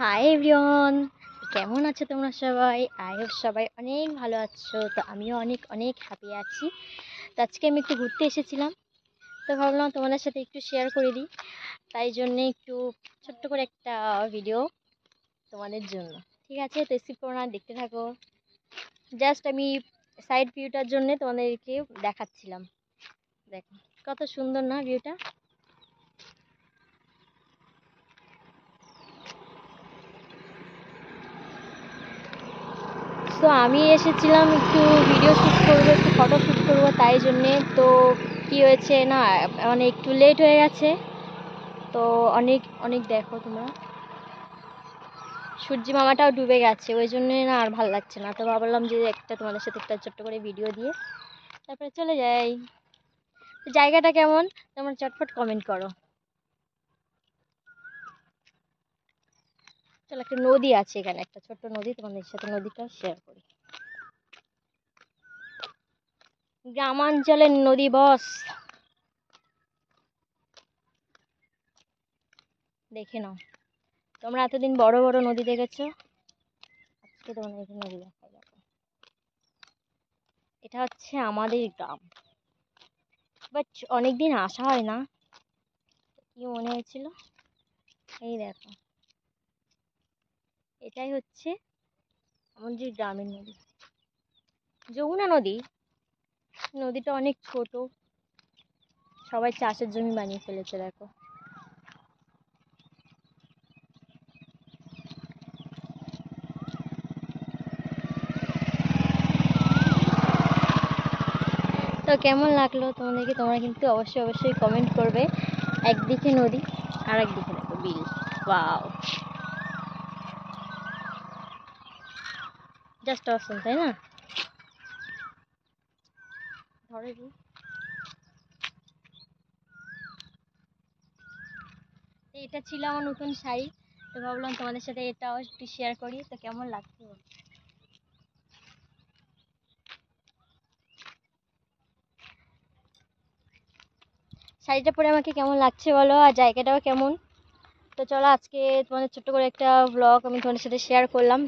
Hi everyone, কেমন আছো তোমরা সবাই? আই হোপ সবাই অনেক ভালো আছো। তো আমিও অনেক অনেক হ্যাপি আছি। তো আজকে আমি একটু ঘুরতে এসেছিলাম, তো ভাবলাম তোমাদের সাথে একটু শেয়ার করে দিই। তাই জন্যে একটু ছোট্ট করে একটা ভিডিও তোমাদের জন্য। ঠিক আছে, তো স্কিপ করো না, দেখতে থাকো। জাস্ট আমি সাইড ভিউটার জন্য তোমাদেরকে দেখাচ্ছিলাম। দেখো কত সুন্দর না ভিউটা। তো আমি এসেছিলাম একটু ভিডিও শ্যুট করবো, একটু ফটো শ্যুট করবো, তাই জন্যে। তো কি হয়েছে না, মানে একটু লেট হয়ে গেছে। তো অনেক অনেক দেখো তোমরা, সূর্য মামাটাও ডুবে গেছে, ওই জন্যে না আর ভালো লাগছে না। তো ভাবলাম যে একটা তোমাদের সাথে একটা ছোট্ট করে ভিডিও দিয়ে তারপরে চলে যাই। তো জায়গাটা কেমন তোমরা চটফট কমেন্ট করো। চলো, একটা নদী আছে এখানে, একটা ছোট্ট নদী, তোমাদের সাথে নদীটা শেয়ার করি। গ্রামাঞ্চলের নদী বস, দেখে নাও। তোমরা এতদিন বড় বড় নদী দেখেছো, আজকে তোমাদের এখানে নদী দেখা যাবে। এটা হচ্ছে আমাদের গ্রাম, বাট অনেকদিন আসা হয় না। কি মনে হয়েছিল, এই দেখো, এটাই হচ্ছে আমাদের গ্রামের নদী, যমুনা নদী। নদীটা অনেক ছোট, সবাই চাষের জমি বানিয়ে ফেলেছে দেখো। তো কেমন লাগলো তোমাদেরকে, তোমরা কিন্তু অবশ্যই অবশ্যই কমেন্ট করবে। একদিকে নদী আর একদিকে দেখো বিল। ওয়াও, জাস্ট অসম, তাই না? ধরে দিই। এটা ছিল আমার নতুন শাড়ি, তো ভাবলাম তোমাদের সাথে এটাও একটু শেয়ার করি। তো কেমন লাগছে বলো? শাড়িটা পরে আমাকে কেমন লাগছে বলো, আর জায়গাটাও কেমন। তো চলো, আজকে তোমাদের ছোট্ট করে একটা ব্লগ আমি তোমাদের সাথে শেয়ার করলাম।